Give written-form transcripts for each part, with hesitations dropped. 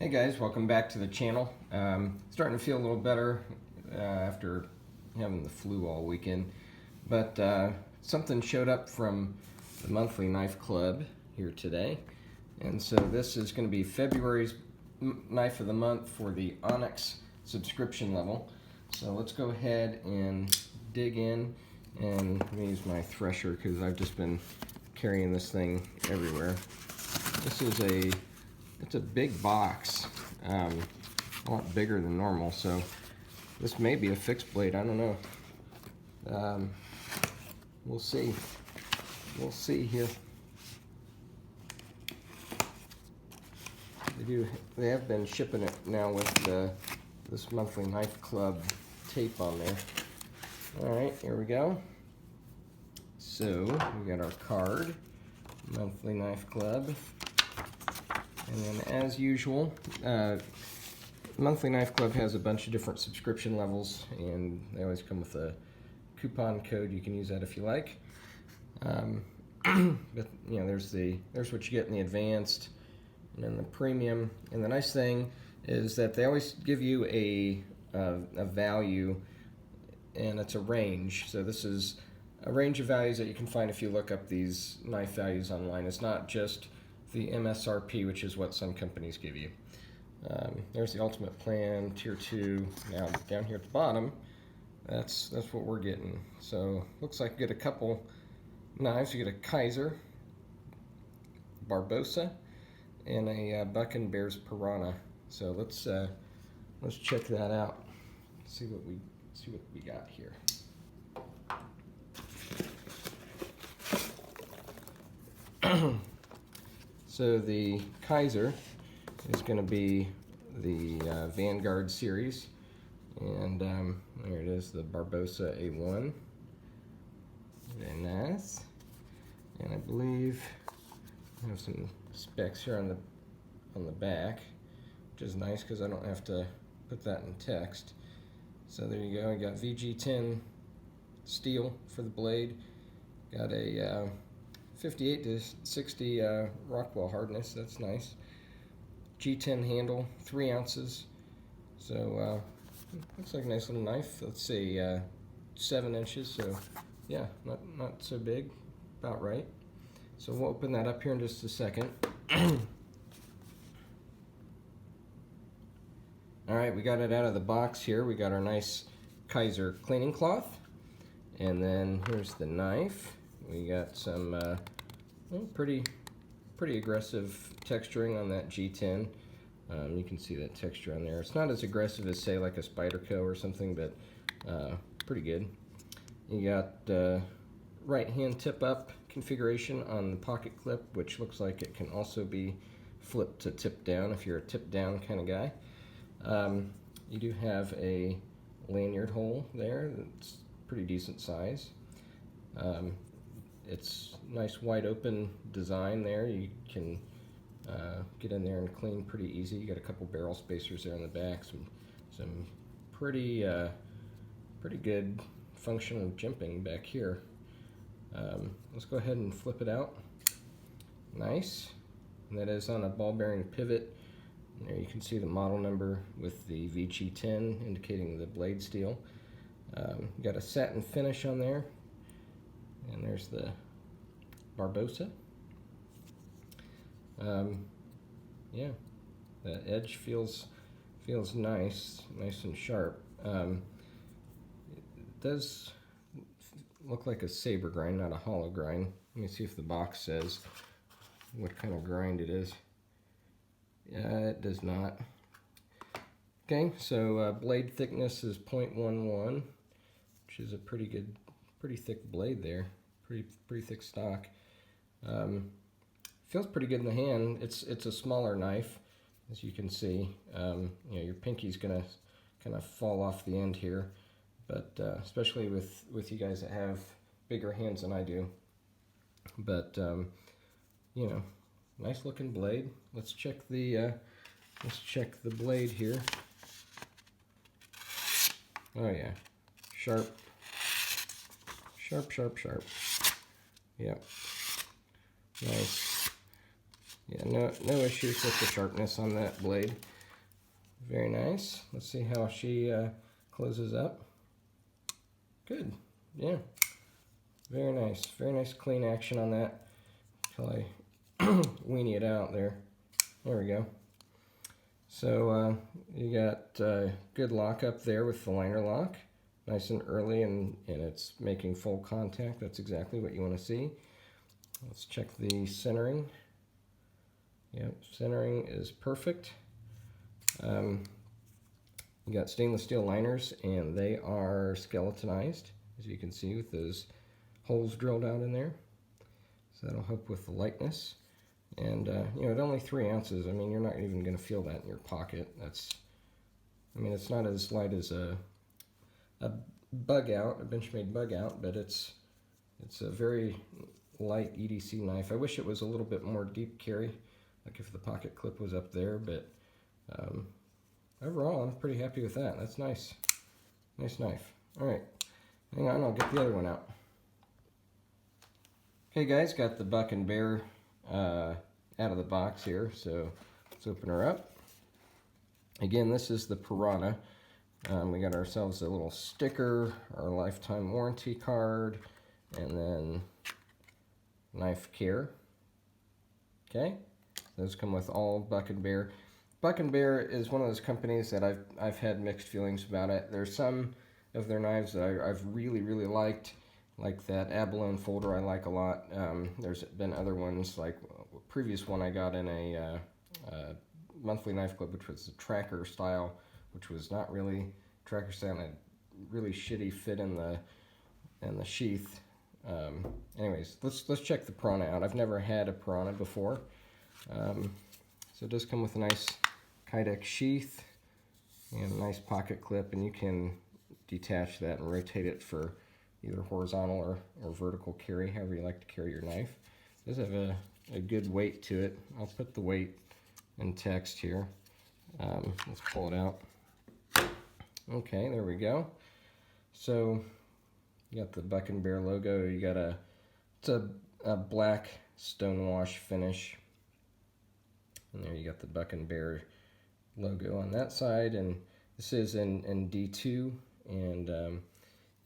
Hey guys, welcome back to the channel. Starting to feel a little better after having the flu all weekend, but something showed up from the monthly knife club here today, and so this is going to be February's knife of the month for the Onyx subscription level. So let's go ahead and dig in, and let me use my thresher because I've just been carrying this thing everywhere. This is it's a big box, a lot bigger than normal, so this may be a fixed blade, I don't know. We'll see. We'll see here. They have been shipping it now with this monthly knife club tape on there. Alright, here we go. So, we got our card, monthly knife club. And then, as usual, Monthly Knife Club has a bunch of different subscription levels, and they always come with a coupon code. You can use that if you like. But you know, there's what you get in the advanced, and then the premium. And the nice thing is that they always give you a value, and it's a range. So this is a range of values that you can find if you look up these knife values online. It's not just the MSRP, which is what some companies give you. There's the Ultimate Plan, Tier 2. Now, down here at the bottom, that's what we're getting. So, looks like you get a couple knives. You get a Kaiser, Barbosa, and a Buck and Bear's Piranha. So, let's check that out. See what we got here. So the Kaiser is going to be the Vanguard series, and there it is, the Barbosa A1. Very nice. And I believe I have some specs here on the back, which is nice because I don't have to put that in text. So there you go. I got VG10 steel for the blade. Got a 58 to 60 Rockwell hardness, that's nice. G10 handle, 3 ounces. So looks like a nice little knife. Let's say 7 inches. So yeah, not so big, about right. So we'll open that up here in just a second. All right, we got it out of the box here. We got our nice Kaiser cleaning cloth, and then here's the knife. We got some pretty aggressive texturing on that G10. You can see that texture on there. It's not as aggressive as, say, like a Spyderco or something, but pretty good. You got right hand tip up configuration on the pocket clip, which looks like it can also be flipped to tip down if you're a tip down kind of guy. You do have a lanyard hole there that's pretty decent size. It's nice wide open design there. You can get in there and clean pretty easy. You got a couple barrel spacers there on the back. Some pretty good functional jimping back here. Let's go ahead and flip it out. Nice. And that is on a ball bearing pivot. And there you can see the model number with the VG10 indicating the blade steel. Got a satin finish on there. And there's the Barbosa. Yeah, the edge feels nice and sharp. It does look like a saber grind, not a hollow grind. Let me see if the box says what kind of grind it is. Yeah, it does not. Okay, so blade thickness is 0.11, which is a pretty thick blade there. Pretty thick stock. Feels pretty good in the hand. It's a smaller knife, as you can see. You know, your pinky's gonna kind of fall off the end here, but especially with you guys that have bigger hands than I do. But you know, nice looking blade. Let's check the blade here. Oh yeah, sharp. Yep. Nice. Yeah, no issues with the sharpness on that blade. Very nice. Let's see how she closes up. Good. Yeah. Very nice. Very nice clean action on that. Until I weenie it out there. There we go. So you got good lock up there with the liner lock. Nice and early, and it's making full contact. That's exactly what you want to see. Let's check the centering. Yep, centering is perfect. You got stainless steel liners, and they are skeletonized, as you can see, with those holes drilled out in there. So that'll help with the lightness. And you know, at only 3 ounces, I mean, you're not even going to feel that in your pocket. I mean, it's not as light as a bug out, a Benchmade bug out, but it's a very light EDC knife. I wish it was a little bit more deep carry, like if the pocket clip was up there, but overall, I'm pretty happy with that. That's nice. Nice knife. All right, hang on, I'll get the other one out. Okay guys, got the Buck and Bear out of the box here, so let's open her up. Again, this is the Piranha. We got ourselves a little sticker, our lifetime warranty card, and then knife care. Okay, those come with all Buck and Bear. Buck and Bear is one of those companies that I've had mixed feelings about it. There's some of their knives that I've really liked, like that abalone folder I like a lot. There's been other ones, like a previous one I got in a monthly knife club, which was the tracker style, which was not really tracker style, and a really shitty fit in the sheath. Anyways, let's check the Piranha out. I've never had a Piranha before. So it does come with a nice Kydex sheath and a nice pocket clip, and you can detach that and rotate it for either horizontal or vertical carry, however you like to carry your knife. It does have a good weight to it. I'll put the weight in text here. Let's pull it out. Okay, there we go. So you got the Buck and Bear logo. You got it's a black stonewash finish, and there you got the Buck and Bear logo on that side, and this is in D2, and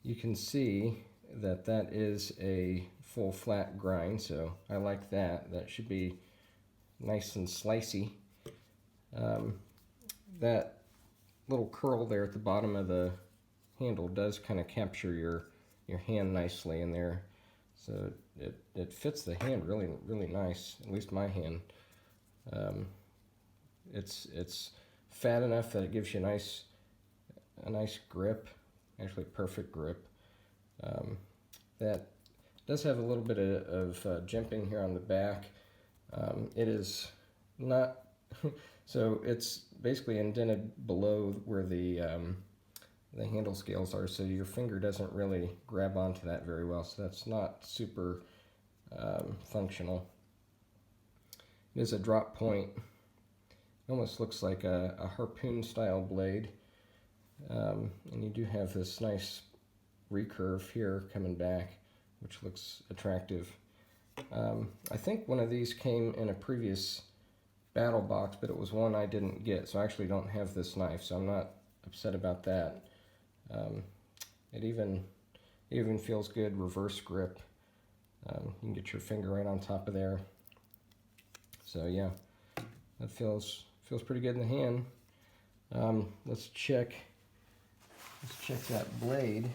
you can see that that is a full flat grind, so I like that. That should be nice and slicey. That little curl there at the bottom of the handle does kind of capture your hand nicely in there, so it fits the hand really nice, at least my hand. It's fat enough that it gives you a nice grip, actually perfect grip. That does have a little bit of jimping here on the back. It is not so it's basically indented below where the handle scales are, so your finger doesn't really grab onto that very well, so that's not super functional. It is a drop point. It almost looks like a harpoon style blade, and you do have this nice recurve here coming back, which looks attractive. I think one of these came in a previous battle box, but it was one I didn't get, so I actually don't have this knife, so I'm not upset about that. It even feels good reverse grip. You can get your finger right on top of there. So yeah, that feels pretty good in the hand. Let's check that blade.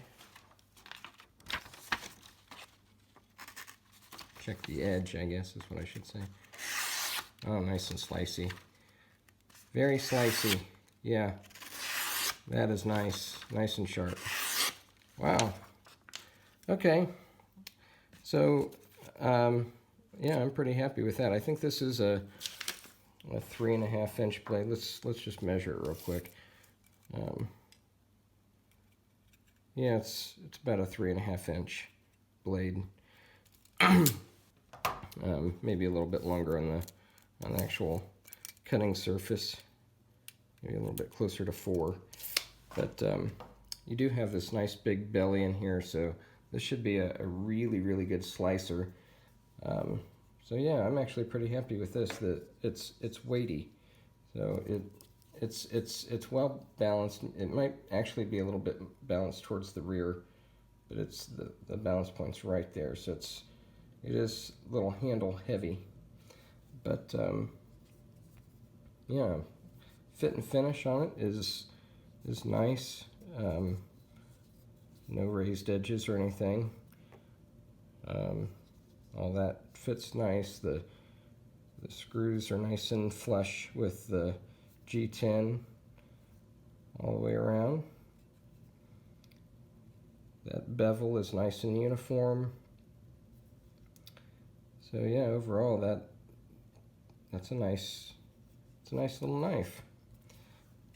Check the edge, I guess is what I should say. Oh, nice and slicey. Very slicey. Yeah, that is nice. Nice and sharp. Wow. Okay. So, yeah, I'm pretty happy with that. I think this is a 3.5 inch blade. Let's just measure it real quick. Yeah, it's about a 3.5 inch blade. Maybe a little bit longer on the actual cutting surface. Maybe a little bit closer to 4. But you do have this nice big belly in here, so this should be a really good slicer. So yeah, I'm actually pretty happy with this. That it's weighty, so it's well balanced. It might actually be a little bit balanced towards the rear, but it's the balance point's right there. So it is a little handle heavy, but yeah, fit and finish on it is nice. No raised edges or anything. All that fits nice. The screws are nice and flush with the G10 all the way around. That bevel is nice and uniform. So yeah, overall that's a nice little knife.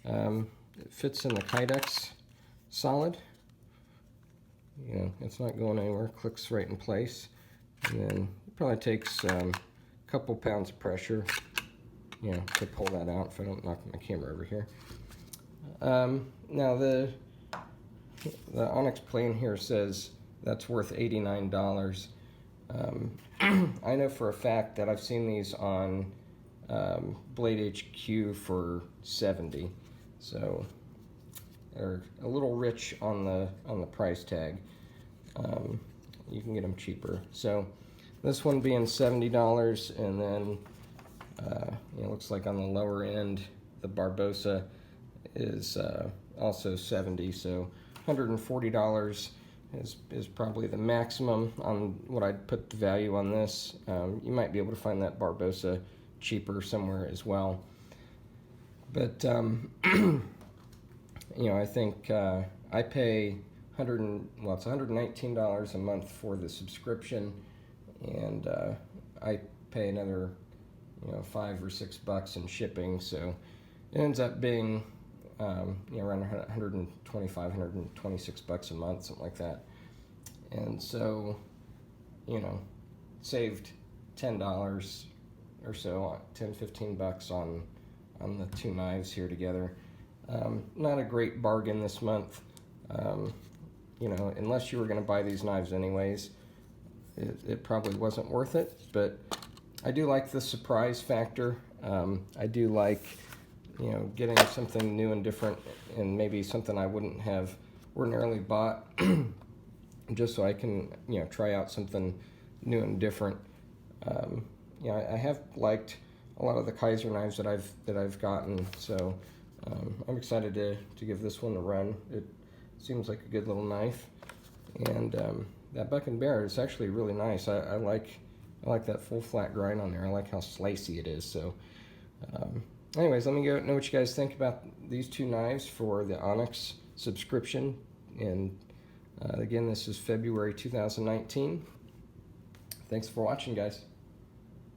It fits in the Kydex solid. You know, it's not going anywhere. Clicks right in place, and then it probably takes a couple pounds of pressure, you know, to pull that out. If I don't knock my camera over here. Now the Onyx plane here says that's worth $89. I know for a fact that I've seen these on Blade HQ for $70, so they're a little rich on the price tag. You can get them cheaper. So this one being $70, and then it looks like on the lower end the Barbosa is also $70. So $140 is probably the maximum on what I'd put the value on this. You might be able to find that Barbosa cheaper somewhere as well. But you know, I think I pay it's $119 a month for the subscription, and I pay another, you know, $5 or $6 in shipping. So it ends up being you know, around 125, 126 bucks a month, something like that. And so, you know, saved $10 or so, 10, 15 bucks on the two knives here together. Not a great bargain this month. You know, unless you were going to buy these knives anyways, it probably wasn't worth it. But I do like the surprise factor. I do like, you know, getting something new and different, and maybe something I wouldn't have ordinarily bought, just so I can, you know, try out something new and different. You know, I have liked a lot of the Kaiser knives that I've gotten, so I'm excited to give this one a run. It seems like a good little knife, and that Buck and Bear is actually really nice. I like that full flat grind on there. I like how slicey it is. So anyways, let me know what you guys think about these two knives for the Onyx subscription. And again, this is February 2019. Thanks for watching, guys.